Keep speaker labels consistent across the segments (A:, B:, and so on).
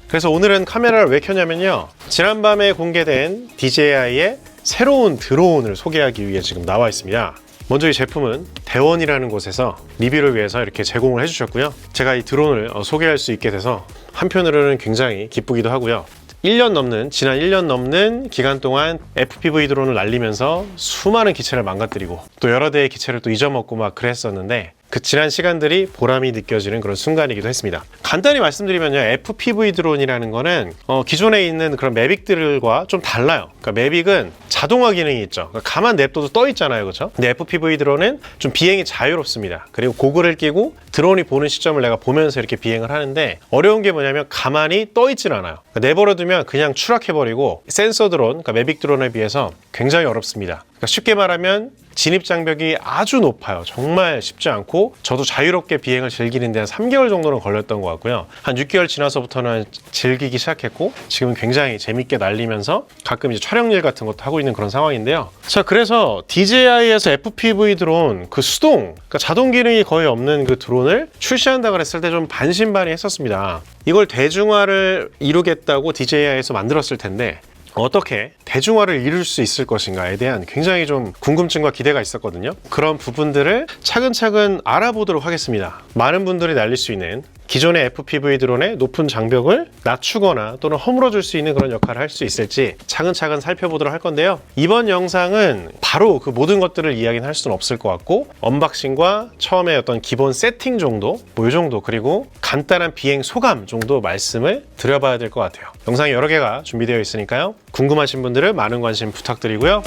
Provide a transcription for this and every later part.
A: 그래서 오늘은 카메라를 왜 켰냐면요, 지난밤에 공개된 DJI의 새로운 드론을 소개하기 위해 지금 나와 있습니다. 먼저 이 제품은 대원이라는 곳에서 리뷰를 위해서 이렇게 제공을 해주셨고요. 제가 이 드론을 소개할 수 있게 돼서 한편으로는 굉장히 기쁘기도 하고요. 지난 1년 넘는 기간 동안 FPV 드론을 날리면서 수많은 기체를 망가뜨리고 또 여러 대의 기체를 또 잊어먹고 막 그랬었는데, 그 지난 시간들이 보람이 느껴지는 그런 순간이기도 했습니다. 간단히 말씀드리면요, FPV 드론이라는 거는 기존에 있는 그런 매빅들과 좀 달라요. 그러니까 매빅은 자동화 기능이 있죠. 그러니까 가만 냅둬도 떠 있잖아요, 그렇죠? 근데 FPV 드론은 좀 비행이 자유롭습니다. 그리고 고글을 끼고 드론이 보는 시점을 내가 보면서 이렇게 비행을 하는데, 어려운 게 뭐냐면 가만히 떠 있질 않아요. 그러니까 내버려두면 그냥 추락해버리고, 센서 드론, 그러니까 매빅 드론에 비해서 굉장히 어렵습니다. 그러니까 쉽게 말하면 진입 장벽이 아주 높아요. 정말 쉽지 않고, 저도 자유롭게 비행을 즐기는 데 한 3개월 정도는 걸렸던 것 같고요. 한 6개월 지나서부터는 즐기기 시작했고, 지금은 굉장히 재밌게 날리면서 가끔 이제 촬영일 같은 것도 하고 있는 그런 상황인데요. 자, 그래서 DJI에서 FPV 드론 그 수동, 그러니까 자동 기능이 거의 없는 그 드론을 출시한다 그랬을 때 좀 반신반의했었습니다. 이걸 대중화를 이루겠다고 DJI에서 만들었을 텐데 어떻게 대중화를 이룰 수 있을 것인가에 대한 굉장히 좀 궁금증과 기대가 있었거든요. 그런 부분들을 차근차근 알아보도록 하겠습니다. 많은 분들이 날릴 수 있는 기존의 FPV 드론의 높은 장벽을 낮추거나 또는 허물어줄 수 있는 그런 역할을 할 수 있을지 차근차근 살펴보도록 할 건데요. 이번 영상은 바로 그 모든 것들을 이야기는 할 수는 없을 것 같고, 언박싱과 처음에 어떤 기본 세팅 정도, 이 정도, 그리고 간단한 비행 소감 정도 말씀을 드려봐야 될 것 같아요. 영상이 여러 개가 준비되어 있으니까요. 궁금하신 분들은 많은 관심 부탁드리고요.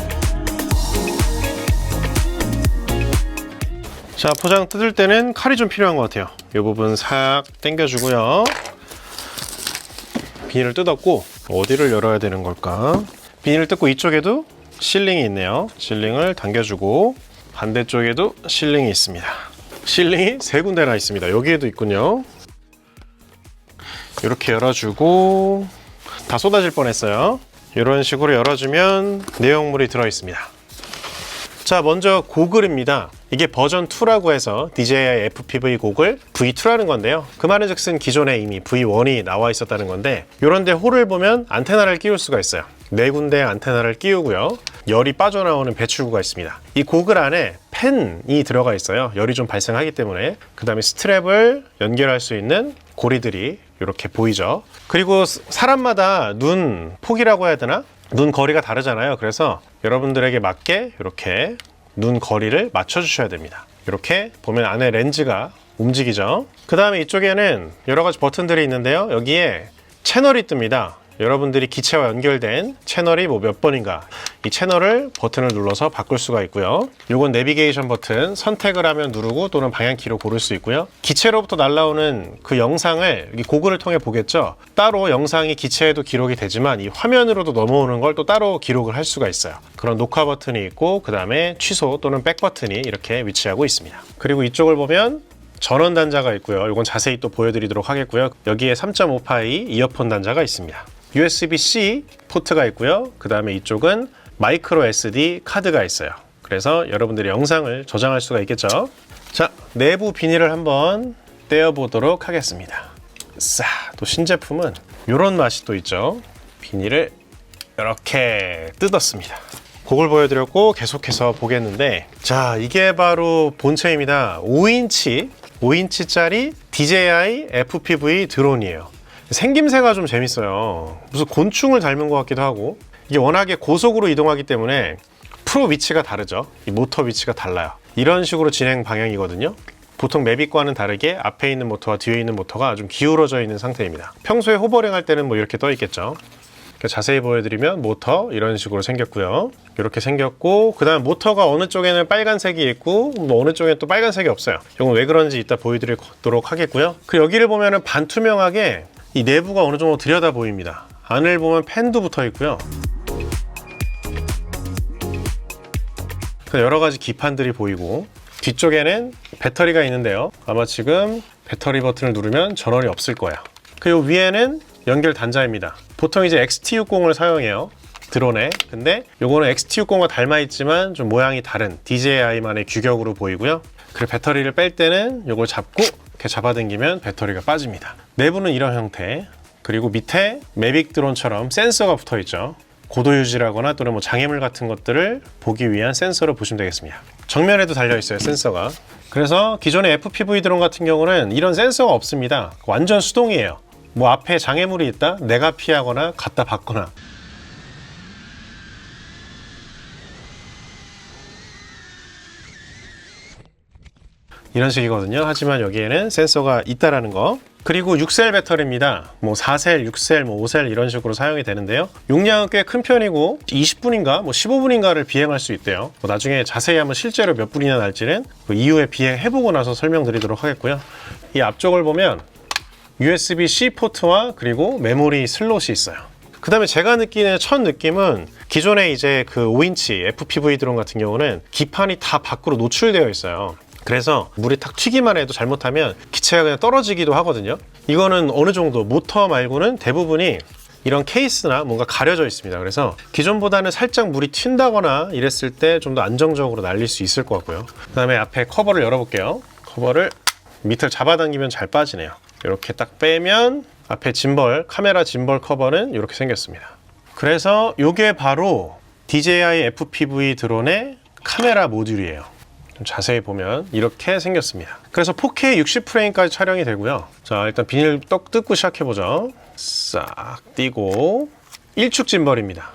A: 자, 포장 뜯을 때는 칼이 좀 필요한 것 같아요. 이 부분 싹 당겨주고요. 비닐을 뜯었고, 어디를 열어야 되는 걸까? 비닐을 뜯고 이쪽에도 실링이 있네요. 실링을 당겨주고, 반대쪽에도 실링이 있습니다. 실링이 3군데나 있습니다. 여기에도 있군요. 이렇게 열어주고, 다 쏟아질 뻔했어요. 이런 식으로 열어주면 내용물이 들어있습니다. 자, 먼저 고글입니다. 이게 버전 2라고 해서 DJI FPV 고글 V2라는 건데요. 그 말은 즉슨 기존에 이미 V1이 나와 있었다는 건데, 이런 데 홀을 보면 안테나를 끼울 수가 있어요. 4군데 안테나를 끼우고요. 열이 빠져나오는 배출구가 있습니다. 이 고글 안에 팬이 들어가 있어요. 열이 좀 발생하기 때문에. 그 다음에 스트랩을 연결할 수 있는 고리들이 이렇게 보이죠. 그리고 사람마다 눈 폭이라고 해야 되나? 눈 거리가 다르잖아요. 그래서 여러분들에게 맞게 이렇게 눈 거리를 맞춰주셔야 됩니다. 이렇게 보면 안에 렌즈가 움직이죠. 그 다음에 이쪽에는 여러 가지 버튼들이 있는데요. 여기에 채널이 뜹니다. 여러분들이 기체와 연결된 채널이 몇 번인가, 이 채널을 버튼을 눌러서 바꿀 수가 있고요. 요건 내비게이션 버튼, 선택을 하면 누르고 또는 방향키로 고를 수 있고요. 기체로부터 날라오는 그 영상을 여기 고글을 통해 보겠죠. 따로 영상이 기체에도 기록이 되지만 이 화면으로도 넘어오는 걸 또 따로 기록을 할 수가 있어요. 그런 녹화 버튼이 있고, 그 다음에 취소 또는 백 버튼이 이렇게 위치하고 있습니다. 그리고 이쪽을 보면 전원 단자가 있고요. 이건 자세히 또 보여드리도록 하겠고요. 여기에 3.5파이 이어폰 단자가 있습니다. USB-C 포트가 있고요. 그 다음에 이쪽은 마이크로 SD 카드가 있어요. 그래서 여러분들이 영상을 저장할 수가 있겠죠. 자, 내부 비닐을 한번 떼어보도록 하겠습니다. 또 신제품은 이런 맛이 또 있죠. 비닐을 이렇게 뜯었습니다. 그걸 보여드렸고 계속해서 보겠는데, 자, 이게 바로 본체입니다. 5인치짜리 DJI FPV 드론이에요. 생김새가 좀 재밌어요. 무슨 곤충을 닮은 것 같기도 하고, 이게 워낙에 고속으로 이동하기 때문에 프로 위치가 다르죠. 이 모터 위치가 달라요. 이런 식으로 진행 방향이거든요. 보통 매빅과는 다르게 앞에 있는 모터와 뒤에 있는 모터가 좀 기울어져 있는 상태입니다. 평소에 호버링 할 때는 뭐 이렇게 떠 있겠죠. 자세히 보여드리면 모터 이런 식으로 생겼고요. 이렇게 생겼고, 그 다음 모터가 어느 쪽에는 빨간색이 있고 뭐 어느 쪽에는 또 빨간색이 없어요. 이건 왜 그런지 이따 보여드리도록 하겠고요. 그리고 여기를 보면은 반투명하게 이 내부가 어느 정도 들여다 보입니다. 안을 보면 팬도 붙어 있고요. 여러 가지 기판들이 보이고, 뒤쪽에는 배터리가 있는데요. 아마 지금 배터리 버튼을 누르면 전원이 없을 거예요. 그리고 위에는 연결 단자입니다. 보통 이제 XT60을 사용해요, 드론에. 근데 요거는 XT60과 닮아 있지만 좀 모양이 다른 DJI만의 규격으로 보이고요. 그리고 배터리를 뺄 때는 요걸 잡고 이렇게 잡아당기면 배터리가 빠집니다. 내부는 이런 형태. 그리고 밑에 매빅 드론처럼 센서가 붙어 있죠. 고도 유지라거나 또는 뭐 장애물 같은 것들을 보기 위한 센서로 보시면 되겠습니다. 정면에도 달려 있어요, 센서가. 그래서 기존의 FPV 드론 같은 경우는 이런 센서가 없습니다. 완전 수동이에요. 뭐 앞에 장애물이 있다? 내가 피하거나 갖다 받거나. 이런 식이거든요. 하지만 여기에는 센서가 있다라는 거. 그리고 6셀 배터리입니다. 뭐 4셀, 6셀, 뭐 5셀 이런 식으로 사용이 되는데요. 용량은 꽤 큰 편이고 20분인가 뭐 15분인가를 비행할 수 있대요. 뭐 나중에 자세히 한번 실제로 몇 분이나 날지는 그 이후에 비행해보고 나서 설명드리도록 하겠고요. 이 앞쪽을 보면 USB-C 포트와 그리고 메모리 슬롯이 있어요. 그 다음에 제가 느끼는 첫 느낌은 기존에 이제 그 5인치 FPV 드론 같은 경우는 기판이 다 밖으로 노출되어 있어요. 그래서 물이 탁 튀기만 해도 잘못하면 기체가 그냥 떨어지기도 하거든요. 이거는 어느 정도 모터 말고는 대부분이 이런 케이스나 뭔가 가려져 있습니다. 그래서 기존보다는 살짝 물이 튄다거나 이랬을 때 좀 더 안정적으로 날릴 수 있을 것 같고요. 그 다음에 앞에 커버를 열어볼게요. 커버를 밑을 잡아당기면 잘 빠지네요. 이렇게 딱 빼면 앞에 짐벌, 카메라 짐벌 커버는 이렇게 생겼습니다. 그래서 이게 바로 DJI FPV 드론의 카메라 모듈이에요. 좀 자세히 보면 이렇게 생겼습니다. 그래서 4K 60프레임까지 촬영이 되고요. 자, 일단 비닐 떡 뜯고 시작해보죠. 싹 띄고 1축 짐벌입니다.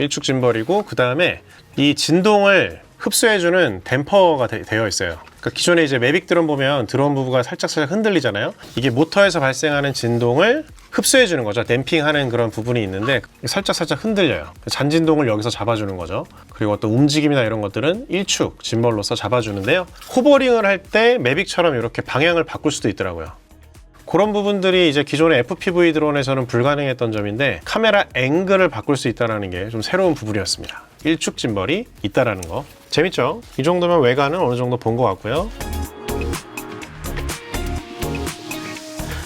A: 1축 짐벌이고 그 다음에 이 진동을 흡수해주는 댐퍼가 되어 있어요. 그러니까 기존에 이제 매빅 드론 보면 드론 부부가 살짝 흔들리잖아요. 이게 모터에서 발생하는 진동을 흡수해주는 거죠. 댐핑하는 그런 부분이 있는데 살짝 흔들려요. 잔진동을 여기서 잡아주는 거죠. 그리고 어떤 움직임이나 이런 것들은 1축 짐벌로서 잡아주는데요. 호버링을 할 때 매빅처럼 이렇게 방향을 바꿀 수도 있더라고요. 그런 부분들이 이제 기존의 FPV 드론에서는 불가능했던 점인데 카메라 앵글을 바꿀 수 있다는 게 좀 새로운 부분이었습니다. 1축 짐벌이 있다라는 거. 재밌죠? 이 정도면 외관은 어느 정도 본 것 같고요.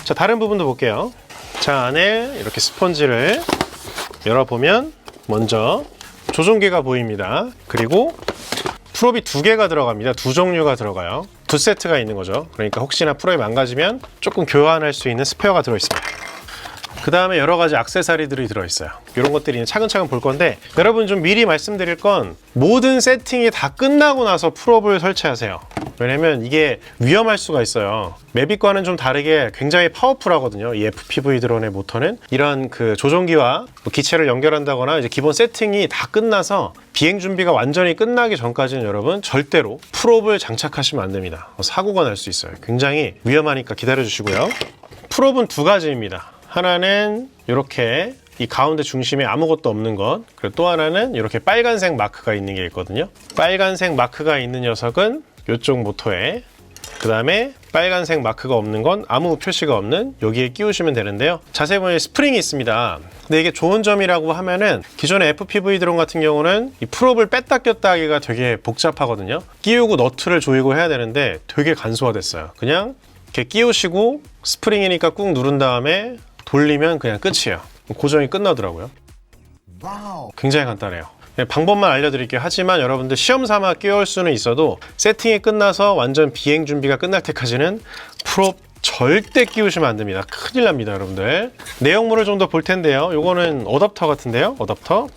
A: 자, 다른 부분도 볼게요. 자, 안에 이렇게 스펀지를 열어보면 먼저 조종기가 보입니다. 그리고 프롭이 2개가 들어갑니다. 2종류가 들어가요. 2세트가 있는 거죠. 그러니까 혹시나 프롭이 망가지면 조금 교환할 수 있는 스페어가 들어있습니다. 그 다음에 여러 가지 액세서리들이 들어있어요. 이런 것들이 차근차근 볼 건데 여러분 좀 미리 말씀드릴 건 모든 세팅이 다 끝나고 나서 프롭을 설치하세요. 왜냐면 이게 위험할 수가 있어요. 매빅과는 좀 다르게 굉장히 파워풀하거든요. 이 FPV 드론의 모터는 이런 그 조종기와 기체를 연결한다거나 이제 기본 세팅이 다 끝나서 비행 준비가 완전히 끝나기 전까지는 여러분 절대로 프롭을 장착하시면 안 됩니다. 사고가 날 수 있어요. 굉장히 위험하니까 기다려 주시고요. 프롭은 2가지입니다. 하나는 이렇게 이 가운데 중심에 아무것도 없는 것, 그리고 또 하나는 이렇게 빨간색 마크가 있는 게 있거든요. 빨간색 마크가 있는 녀석은 이쪽 모터에, 그 다음에 빨간색 마크가 없는 건 아무 표시가 없는 여기에 끼우시면 되는데요. 자세히 보면 스프링이 있습니다. 근데 이게 좋은 점이라고 하면은 기존의 FPV 드론 같은 경우는 이 프롭을 뺐다 꼈다 하기가 되게 복잡하거든요. 끼우고 너트를 조이고 해야 되는데 되게 간소화됐어요. 그냥 이렇게 끼우시고 스프링이니까 꾹 누른 다음에 돌리면 그냥 끝이에요. 고정이 끝나더라고요. 굉장히 간단해요. 방법만 알려드릴게요. 하지만 여러분들 시험 삼아 끼울 수는 있어도 세팅이 끝나서 완전 비행 준비가 끝날 때까지는 프롭 절대 끼우시면 안 됩니다. 큰일 납니다, 여러분들. 내용물을 좀 더 볼 텐데요. 요거는 어댑터 같은데요. 어댑터.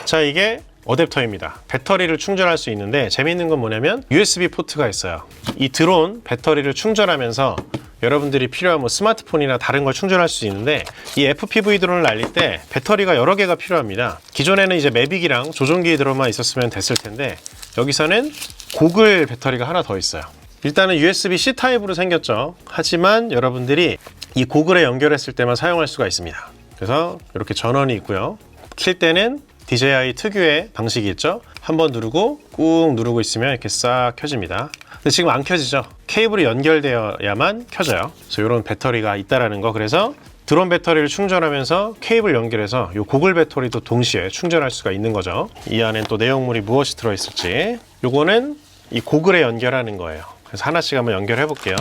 A: 자, 이게 어댑터입니다. 배터리를 충전할 수 있는데 재미있는 건 뭐냐면 USB 포트가 있어요. 이 드론 배터리를 충전하면서 여러분들이 필요한 뭐 스마트폰이나 다른 걸 충전할 수 있는데 이 FPV 드론을 날릴 때 배터리가 여러 개가 필요합니다. 기존에는 이제 매빅이랑 조종기 드론만 있었으면 됐을 텐데 여기서는 고글 배터리가 하나 더 있어요. 일단은 USB-C 타입으로 생겼죠. 하지만 여러분들이 이 고글에 연결했을 때만 사용할 수가 있습니다. 그래서 이렇게 전원이 있고요. 킬 때는 DJI 특유의 방식이 있죠. 한번 누르고 꾹 누르고 있으면 이렇게 싹 켜집니다. 근데 지금 안 켜지죠. 케이블이 연결되어야만 켜져요. 그래서 이런 배터리가 있다라는 거. 그래서 드론 배터리를 충전하면서 케이블 연결해서 이 고글 배터리도 동시에 충전할 수가 있는 거죠. 이 안엔 또 내용물이 무엇이 들어있을지. 요거는 이 고글에 연결하는 거예요. 그래서 하나씩 한번 연결해 볼게요.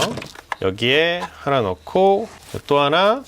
A: 여기에 하나 넣고 또 하나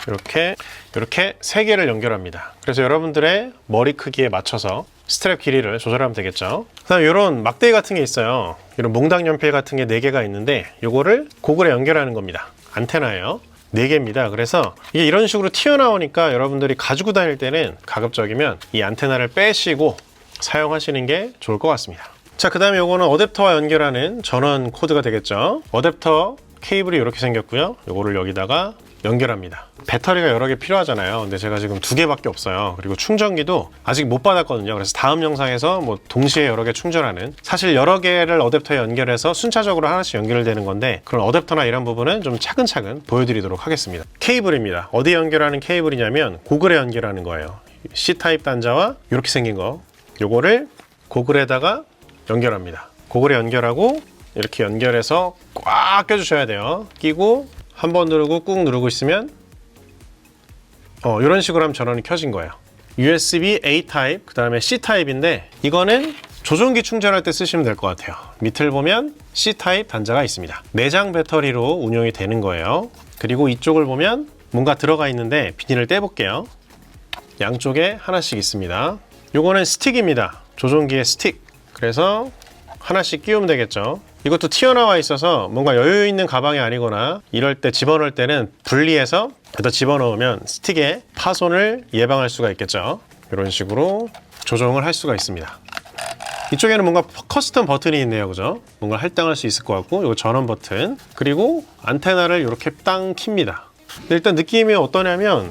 A: 이렇게 3개를 연결합니다. 그래서 여러분들의 머리 크기에 맞춰서 스트랩 길이를 조절하면 되겠죠. 그 다음에 이런 막대기 같은 게 있어요. 이런 몽당 연필 같은 게 4개가 있는데 요거를 고글에 연결하는 겁니다. 안테나예요. 4개입니다. 그래서 이게 이런 식으로 튀어나오니까 여러분들이 가지고 다닐 때는 가급적이면 이 안테나를 빼시고 사용하시는 게 좋을 것 같습니다. 자, 그 다음에 요거는 어댑터와 연결하는 전원 코드가 되겠죠. 어댑터 케이블이 이렇게 생겼고요. 요거를 여기다가 연결합니다. 배터리가 여러 개 필요하잖아요. 근데 제가 지금 2개밖에 없어요. 그리고 충전기도 아직 못 받았거든요. 그래서 다음 영상에서 뭐 동시에 여러 개 충전하는, 사실 여러 개를 어댑터에 연결해서 순차적으로 하나씩 연결되는 건데 그런 어댑터나 이런 부분은 좀 차근차근 보여드리도록 하겠습니다. 케이블입니다. 어디에 연결하는 케이블이냐면 고글에 연결하는 거예요. C타입 단자와 이렇게 생긴 거, 요거를 고글에다가 연결합니다. 고글에 연결하고 이렇게 연결해서 꽉 껴주셔야 돼요. 끼고 한 번 누르고 꾹 누르고 있으면 이런 식으로 하면 전원이 켜진 거예요. USB A 타입, 그 다음에 C 타입인데 이거는 조종기 충전할 때 쓰시면 될 것 같아요. 밑을 보면 C 타입 단자가 있습니다. 내장 배터리로 운용이 되는 거예요. 그리고 이쪽을 보면 뭔가 들어가 있는데 비닐을 떼볼게요. 양쪽에 하나씩 있습니다. 요거는 스틱입니다. 조종기의 스틱. 그래서 하나씩 끼우면 되겠죠. 이것도 튀어나와 있어서 뭔가 여유 있는 가방이 아니거나 이럴 때 집어넣을 때는 분리해서 여기다 집어넣으면 스틱의 파손을 예방할 수가 있겠죠. 이런 식으로 조정을 할 수가 있습니다. 이쪽에는 뭔가 커스텀 버튼이 있네요. 그죠? 뭔가 할당할 수 있을 것 같고, 이거 전원 버튼, 그리고 안테나를 이렇게 땅 킵니다. 일단 느낌이 어떠냐면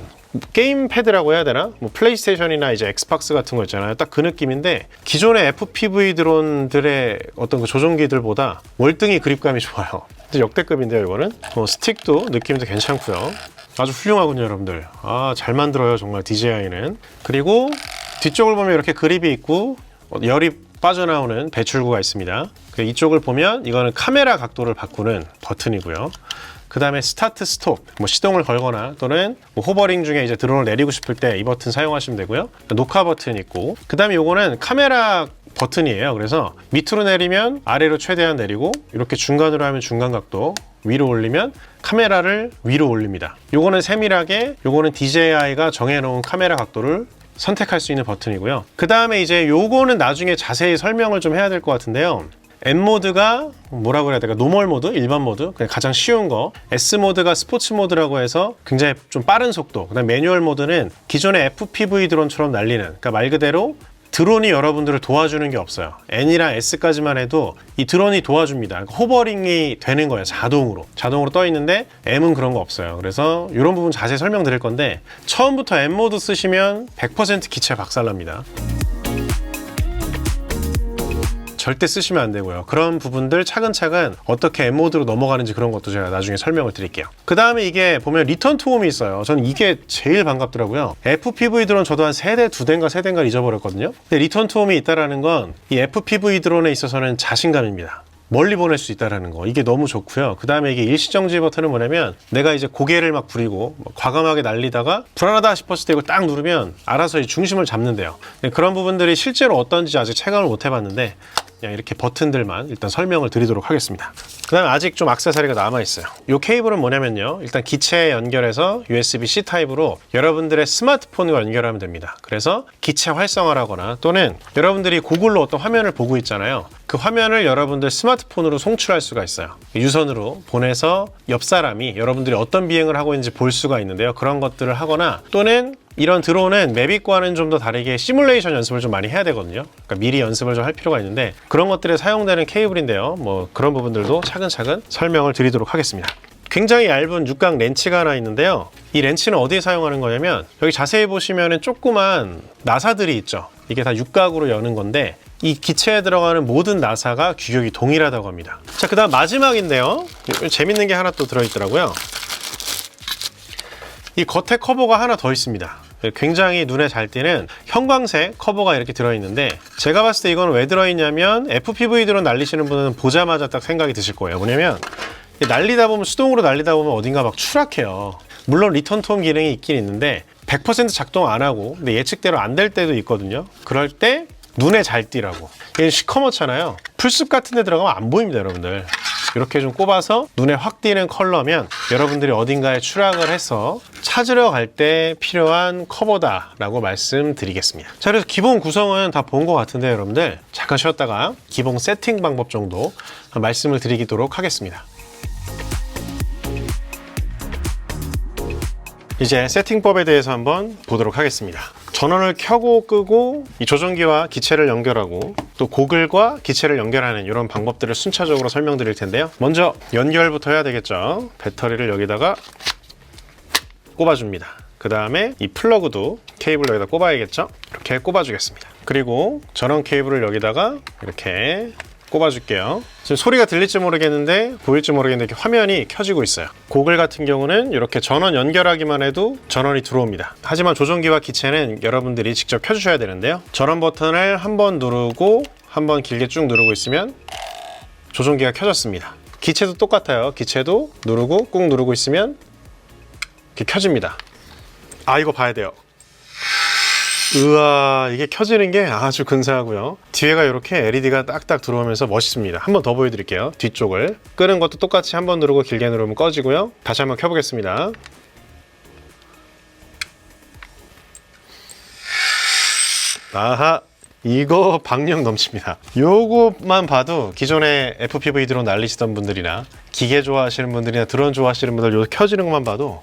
A: 게임 패드라고 해야 되나? 뭐 플레이스테이션이나 이제 엑스박스 같은 거 있잖아요. 딱 그 느낌인데 기존의 FPV 드론들의 어떤 그 조종기들보다 월등히 그립감이 좋아요. 진짜 역대급인데요, 이거는. 스틱도 느낌도 괜찮고요. 아주 훌륭하군요, 여러분들. 잘 만들어요, 정말 DJI는. 그리고 뒤쪽을 보면 이렇게 그립이 있고 열이 빠져나오는 배출구가 있습니다. 이쪽을 보면 이거는 카메라 각도를 바꾸는 버튼이고요. 그 다음에 스타트 스톱, 뭐 시동을 걸거나 또는 뭐 호버링 중에 이제 드론을 내리고 싶을 때 이 버튼 사용하시면 되고요. 녹화 버튼 있고, 그 다음에 요거는 카메라 버튼이에요. 그래서 밑으로 내리면 아래로 최대한 내리고, 이렇게 중간으로 하면 중간 각도, 위로 올리면 카메라를 위로 올립니다. 요거는 세밀하게, 요거는 DJI가 정해놓은 카메라 각도를 선택할 수 있는 버튼이고요. 그 다음에 이제 요거는 나중에 자세히 설명을 좀 해야 될 것 같은데요. M 모드가 뭐라고 해야 될까? 노멀 모드, 일반 모드, 그냥 가장 쉬운 거. S 모드가 스포츠 모드라고 해서 굉장히 좀 빠른 속도. 그다음 매뉴얼 모드는 기존의 FPV 드론처럼 날리는, 그러니까 말 그대로 드론이 여러분들을 도와주는 게 없어요. N이랑 S까지만 해도 이 드론이 도와줍니다. 그러니까 호버링이 되는 거예요. 자동으로 떠 있는데 M은 그런 거 없어요. 그래서 이런 부분 자세히 설명드릴 건데, 처음부터 M 모드 쓰시면 100% 기체 박살납니다. 절대 쓰시면 안 되고요. 그런 부분들 차근차근 어떻게 M 모드로 넘어가는지 그런 것도 제가 나중에 설명을 드릴게요. 그 다음에 이게 보면 리턴 투 홈이 있어요. 저는 이게 제일 반갑더라고요. FPV 드론 저도 한 3대, 2대인가 잊어버렸거든요. 근데 리턴 투 홈이 있다는 건 이 FPV 드론에 있어서는 자신감입니다. 멀리 보낼 수 있다는 거, 이게 너무 좋고요. 그 다음에 이게 일시정지 버튼은 뭐냐면, 내가 이제 고개를 막 부리고 과감하게 날리다가 불안하다 싶었을 때 이걸 딱 누르면 알아서 이 중심을 잡는데요. 그런 부분들이 실제로 어떤지 아직 체감을 못 해봤는데, 그냥 이렇게 버튼들만 일단 설명을 드리도록 하겠습니다. 그 다음에 아직 좀 액세서리가 남아있어요. 이 케이블은 뭐냐면요, 일단 기체에 연결해서 USB-C 타입으로 여러분들의 스마트폰과 연결하면 됩니다. 그래서 기체 활성화를 하거나, 또는 여러분들이 고글로 어떤 화면을 보고 있잖아요. 그 화면을 여러분들 스마트폰으로 송출할 수가 있어요. 유선으로 보내서 옆 사람이 여러분들이 어떤 비행을 하고 있는지 볼 수가 있는데요. 그런 것들을 하거나, 또는 이런 드론은 매빅과는 좀 더 다르게 시뮬레이션 연습을 좀 많이 해야 되거든요. 그러니까 미리 연습을 좀 할 필요가 있는데, 그런 것들에 사용되는 케이블인데요. 뭐 그런 부분들도 차근차근 설명을 드리도록 하겠습니다. 굉장히 얇은 육각 렌치가 하나 있는데요. 이 렌치는 어디에 사용하는 거냐면, 여기 자세히 보시면은 조그만 나사들이 있죠. 이게 다 육각으로 여는 건데, 이 기체에 들어가는 모든 나사가 규격이 동일하다고 합니다. 자, 그 다음 마지막인데요. 재밌는 게 하나 또 들어있더라고요. 이 겉에 커버가 하나 더 있습니다. 굉장히 눈에 잘 띄는 형광색 커버가 이렇게 들어있는데, 제가 봤을 때 이건 왜 들어있냐면, FPV 드론 날리시는 분은 보자마자 딱 생각이 드실 거예요. 뭐냐면, 날리다 보면, 수동으로 날리다 보면 어딘가 막 추락해요. 물론 리턴 톰 기능이 있긴 있는데 100% 작동 안 하고, 근데 예측대로 안 될 때도 있거든요. 그럴 때 눈에 잘 띄라고. 이게 시커멓잖아요. 풀숲 같은 데 들어가면 안 보입니다, 여러분들. 이렇게 좀 꼽아서 눈에 확 띄는 컬러면 여러분들이 어딘가에 추락을 해서 찾으러 갈 때 필요한 커버다라고 말씀드리겠습니다. 자, 그래서 기본 구성은 다 본 것 같은데, 여러분들 잠깐 쉬었다가 기본 세팅 방법 정도 말씀을 드리도록 하겠습니다. 이제 세팅법에 대해서 한번 보도록 하겠습니다. 전원을 켜고 끄고 이 조종기와 기체를 연결하고 또 고글과 기체를 연결하는 이런 방법들을 순차적으로 설명드릴 텐데요. 먼저 연결부터 해야 되겠죠. 배터리를 여기다가 꼽아줍니다. 그 다음에 이 플러그도 케이블 여기다 꼽아야겠죠. 이렇게 꼽아주겠습니다. 그리고 전원 케이블을 여기다가 이렇게 꼽아줄게요. 지금 소리가 들릴지 모르겠는데 보일지 모르겠는데 이렇게 화면이 켜지고 있어요. 고글 같은 경우는 이렇게 전원 연결하기만 해도 전원이 들어옵니다. 하지만 조종기와 기체는 여러분들이 직접 켜주셔야 되는데요. 전원 버튼을 한번 누르고 한번 길게 쭉 누르고 있으면 조종기가 켜졌습니다. 기체도 똑같아요. 기체도 누르고 꾹 누르고 있으면 이렇게 켜집니다. 아, 이거 봐야 돼요. 우와, 이게 켜지는 게 아주 근사하고요. 뒤에가 이렇게 LED가 딱딱 들어오면서 멋있습니다. 한번 더 보여드릴게요. 뒤쪽을 끄는 것도 똑같이 한번 누르고 길게 누르면 꺼지고요. 다시 한번 켜보겠습니다. 아하, 이거 박력 넘칩니다. 요것만 봐도 기존에 FPV 드론 날리시던 분들이나 기계 좋아하시는 분들이나 드론 좋아하시는 분들 요 켜지는 것만 봐도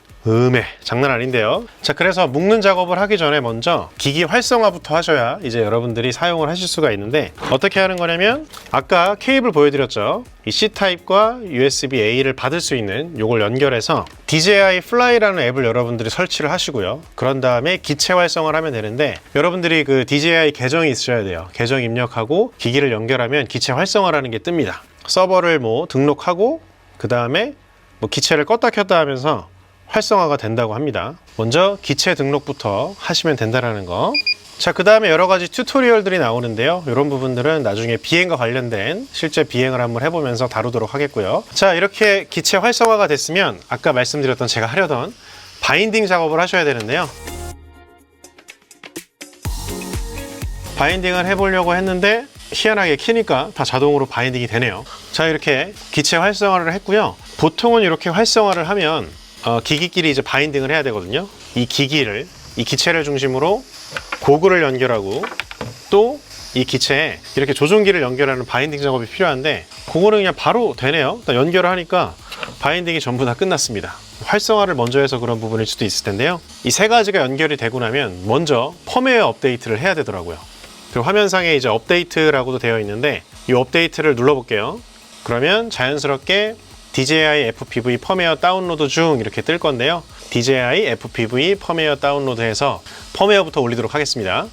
A: 장난 아닌데요. 자, 그래서 묶는 작업을 하기 전에 먼저 기기 활성화부터 하셔야 이제 여러분들이 사용을 하실 수가 있는데, 어떻게 하는 거냐면 아까 케이블 보여드렸죠. 이 C타입과 USB-A를 받을 수 있는 요걸 연결해서 DJI Fly라는 앱을 여러분들이 설치를 하시고요. 그런 다음에 기체 활성화를 하면 되는데, 여러분들이 그 DJI 계정이 있으셔야 돼요. 계정 입력하고 기기를 연결하면 기체 활성화라는 게 뜹니다. 서버를 뭐 등록하고 그 다음에 뭐 기체를 껐다 켰다 하면서 활성화가 된다고 합니다. 먼저 기체 등록부터 하시면 된다는 거. 자, 그 다음에 여러 가지 튜토리얼들이 나오는데요. 이런 부분들은 나중에 비행과 관련된 실제 비행을 한번 해보면서 다루도록 하겠고요. 자, 이렇게 기체 활성화가 됐으면 아까 말씀드렸던 제가 하려던 바인딩 작업을 하셔야 되는데요. 바인딩을 해보려고 했는데 희한하게 키니까 다 자동으로 바인딩이 되네요. 자, 이렇게 기체 활성화를 했고요. 보통은 이렇게 활성화를 하면 기기끼리 이제 바인딩을 해야 되거든요. 이 기체를 중심으로 고글을 연결하고 또 이 기체에 이렇게 조종기를 연결하는 바인딩 작업이 필요한데, 그거는 그냥 바로 되네요. 일단 연결을 하니까 바인딩이 전부 다 끝났습니다. 활성화를 먼저 해서 그런 부분일 수도 있을 텐데요. 이 세 가지가 연결이 되고 나면 먼저 펌웨어 업데이트를 해야 되더라고요. 그리고 화면상에 이제 업데이트라고도 되어 있는데 이 업데이트를 눌러볼게요. 그러면 자연스럽게 DJI FPV 펌웨어 다운로드 중 이렇게 뜰 건데요. DJI FPV 펌웨어 다운로드해서 펌웨어부터 올리도록 하겠습니다.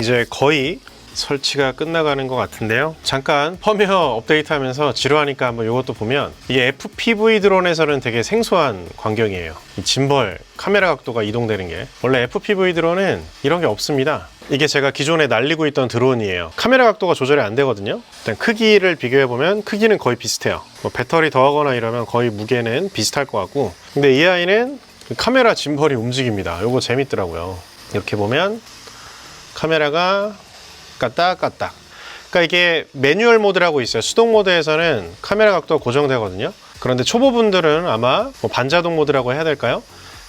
A: 이제 거의 설치가 끝나가는 것 같은데요. 잠깐 펌웨어 업데이트 하면서 지루하니까 한번 이것도 보면, 이게 FPV 드론에서는 되게 생소한 광경이에요. 이 짐벌 카메라 각도가 이동되는 게. 원래 FPV 드론은 이런 게 없습니다. 이게 제가 기존에 날리고 있던 드론이에요. 카메라 각도가 조절이 안 되거든요. 일단 크기를 비교해보면 크기는 거의 비슷해요. 뭐 배터리 더하거나 이러면 거의 무게는 비슷할 것 같고, 근데 이 아이는 카메라 짐벌이 움직입니다. 이거 재밌더라고요. 이렇게 보면 카메라가 까딱까딱. 그러니까 이게 매뉴얼 모드라고 있어요. 수동 모드에서는 카메라 각도가 고정되거든요. 그런데 초보분들은 아마 뭐 반자동 모드라고 해야 될까요?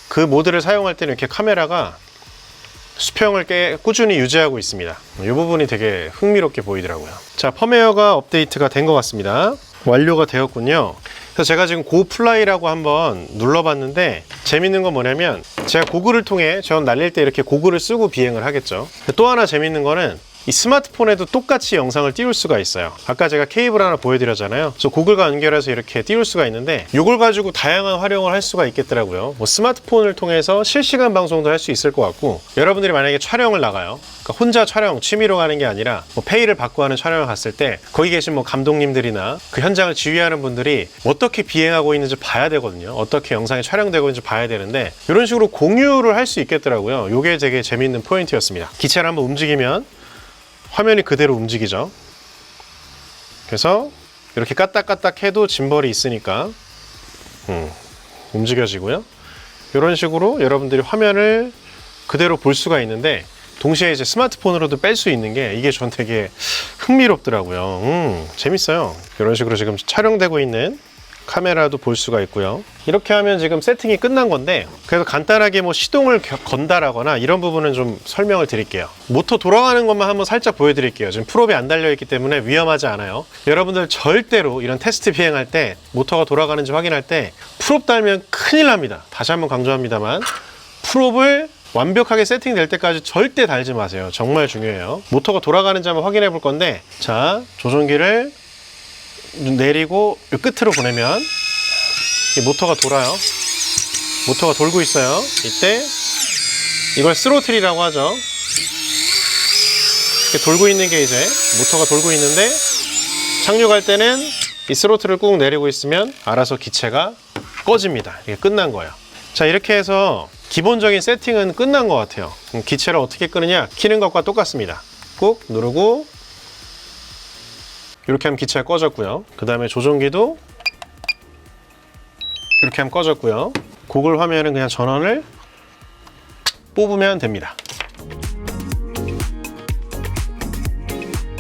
A: 그 모드를 사용할 때는 이렇게 카메라가 수평을 꾸준히 유지하고 있습니다. 이 부분이 되게 흥미롭게 보이더라고요. 자, 펌웨어가 업데이트가 된 것 같습니다. 완료가 되었군요. 그래서 제가 지금 고플라이라고 한번 눌러봤는데, 재밌는 건 뭐냐면 제가 고글을 통해 전 날릴 때 이렇게 고글을 쓰고 비행을 하겠죠. 또 하나 재밌는 거는 이 스마트폰에도 똑같이 영상을 띄울 수가 있어요. 아까 제가 케이블 하나 보여드렸잖아요. 그래서 고글과 연결해서 이렇게 띄울 수가 있는데, 이걸 가지고 다양한 활용을 할 수가 있겠더라고요. 뭐 스마트폰을 통해서 실시간 방송도 할 수 있을 것 같고, 여러분들이 만약에 촬영을 나가요. 그러니까 혼자 촬영, 취미로 가는 게 아니라 뭐 페이를 받고 하는 촬영을 갔을 때 거기 계신 뭐 감독님들이나 그 현장을 지휘하는 분들이 어떻게 비행하고 있는지 봐야 되거든요. 어떻게 영상이 촬영되고 있는지 봐야 되는데, 이런 식으로 공유를 할 수 있겠더라고요. 이게 되게 재미있는 포인트였습니다. 기체를 한번 움직이면 화면이 그대로 움직이죠. 그래서 이렇게 까딱까딱 해도 짐벌이 있으니까 움직여지고요. 이런 식으로 여러분들이 화면을 그대로 볼 수가 있는데, 동시에 이제 스마트폰으로도 뺄 수 있는 게, 이게 전 되게 흥미롭더라고요. 재밌어요. 이런 식으로 지금 촬영되고 있는 카메라도 볼 수가 있고요. 이렇게 하면 지금 세팅이 끝난 건데, 그래서 간단하게 뭐 시동을 건다라거나 이런 부분은 좀 설명을 드릴게요. 모터 돌아가는 것만 한번 살짝 보여드릴게요. 지금 풀업이 안 달려있기 때문에 위험하지 않아요. 여러분들 절대로 이런 테스트 비행할 때 모터가 돌아가는지 확인할 때 풀업 달면 큰일 납니다. 다시 한번 강조합니다만, 풀업을 완벽하게 세팅될 때까지 절대 달지 마세요. 정말 중요해요. 모터가 돌아가는지 한번 확인해 볼 건데, 자, 조종기를 내리고 이 끝으로 보내면 이 모터가 돌아요. 모터가 돌고 있어요. 이때 이걸 스로틀이라고 하죠. 이렇게 돌고 있는 게 이제 모터가 돌고 있는데, 착륙할 때는 이 스로틀을 꾹 내리고 있으면 알아서 기체가 꺼집니다. 이게 끝난 거예요. 자, 이렇게 해서 기본적인 세팅은 끝난 것 같아요. 기체를 어떻게 끄느냐, 키는 것과 똑같습니다. 꾹 누르고 이렇게 하면 기체가 꺼졌고요. 그 다음에 조종기도 이렇게 하면 꺼졌고요. 고글 화면은 그냥 전원을 뽑으면 됩니다.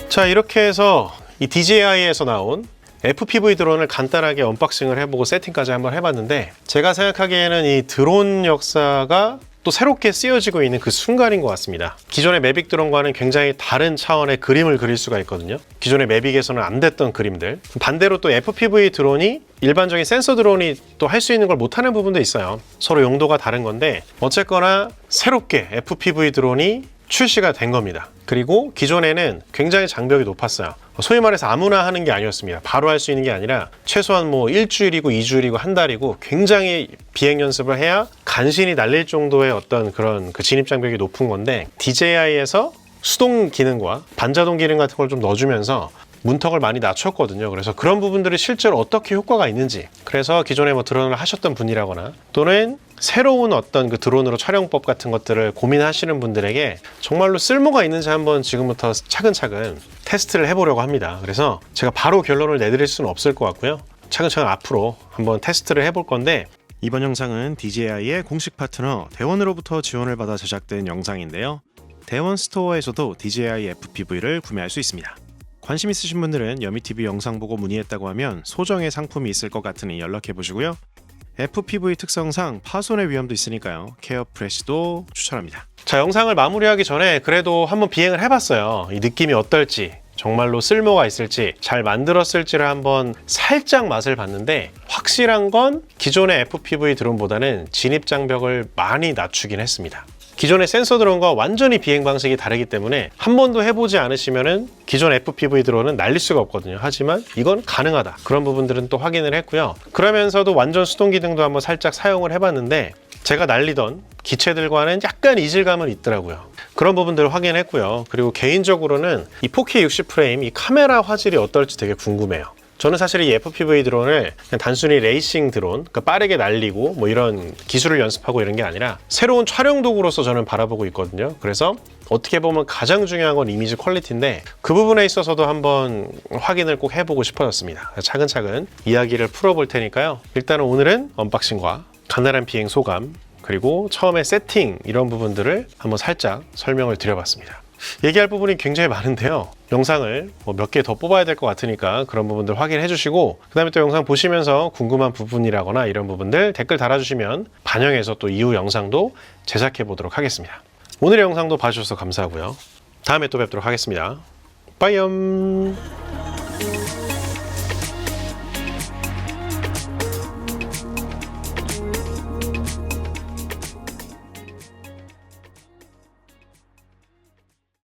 A: 자, 이렇게 해서 이 DJI에서 나온 FPV 드론을 간단하게 언박싱을 해보고 세팅까지 한번 해봤는데, 제가 생각하기에는 이 드론 역사가 또 새롭게 쓰여지고 있는 그 순간인 것 같습니다. 기존의 매빅 드론과는 굉장히 다른 차원의 그림을 그릴 수가 있거든요. 기존의 매빅에서는 안 됐던 그림들. 반대로 또 FPV 드론이 일반적인 센서 드론이 또 할 수 있는 걸 못하는 부분도 있어요. 서로 용도가 다른 건데, 어쨌거나 새롭게 FPV 드론이 출시가 된 겁니다. 그리고 기존에는 굉장히 장벽이 높았어요. 소위 말해서 아무나 하는 게 아니었습니다. 바로 할 수 있는 게 아니라 최소한 뭐 일주일이고 2주일이고 한 달이고 굉장히 비행 연습을 해야 간신히 날릴 정도의 어떤 그런 그 진입 장벽이 높은 건데, DJI에서 수동 기능과 반자동 기능 같은 걸 좀 넣어주면서 문턱을 많이 낮췄거든요. 그래서 그런 부분들이 실제로 어떻게 효과가 있는지, 그래서 기존에 뭐 드론을 하셨던 분이라거나 또는 새로운 어떤 그 드론으로 촬영법 같은 것들을 고민하시는 분들에게 정말로 쓸모가 있는지 한번 지금부터 차근차근 테스트를 해보려고 합니다. 그래서 제가 바로 결론을 내드릴 수는 없을 것 같고요. 차근차근 앞으로 한번 테스트를 해볼 건데, 이번 영상은 DJI의 공식 파트너 대원으로부터 지원을 받아 제작된 영상인데요. 대원 스토어에서도 DJI FPV를 구매할 수 있습니다. 관심 있으신 분들은 여미TV 영상 보고 문의했다고 하면 소정의 상품이 있을 것 같으니 연락해 보시고요. FPV 특성상 파손의 위험도 있으니까요. 케어 프레시도 추천합니다. 자, 영상을 마무리하기 전에 그래도 한번 비행을 해봤어요. 이 느낌이 어떨지, 정말로 쓸모가 있을지, 잘 만들었을지를 한번 살짝 맛을 봤는데, 확실한 건 기존의 FPV 드론보다는 진입 장벽을 많이 낮추긴 했습니다. 기존의 센서 드론과 완전히 비행 방식이 다르기 때문에 한 번도 해보지 않으시면은 기존 FPV 드론은 날릴 수가 없거든요. 하지만 이건 가능하다. 그런 부분들은 또 확인을 했고요. 그러면서도 완전 수동 기능도 한번 살짝 사용을 해봤는데, 제가 날리던 기체들과는 약간 이질감은 있더라고요. 그런 부분들을 확인했고요. 그리고 개인적으로는 이 4K 60프레임 이 카메라 화질이 어떨지 되게 궁금해요. 저는 사실 이 FPV 드론을 그냥 단순히 레이싱 드론, 그러니까 빠르게 날리고 뭐 이런 기술을 연습하고 이런 게 아니라 새로운 촬영 도구로서 저는 바라보고 있거든요. 그래서 어떻게 보면 가장 중요한 건 이미지 퀄리티인데, 그 부분에 있어서도 한번 확인을 꼭 해보고 싶어졌습니다. 차근차근 이야기를 풀어볼 테니까요. 일단은 오늘은 언박싱과 간단한 비행 소감, 그리고 처음에 세팅 이런 부분들을 한번 살짝 설명을 드려봤습니다. 얘기할 부분이 굉장히 많은데요. 영상을 몇 개 더 뽑아야 될 것 같으니까 그런 부분들 확인해 주시고, 그 다음에 또 영상 보시면서 궁금한 부분이라거나 이런 부분들 댓글 달아주시면 반영해서 또 이후 영상도 제작해 보도록 하겠습니다. 오늘의 영상도 봐주셔서 감사하고요. 다음에 또 뵙도록 하겠습니다. 빠이염.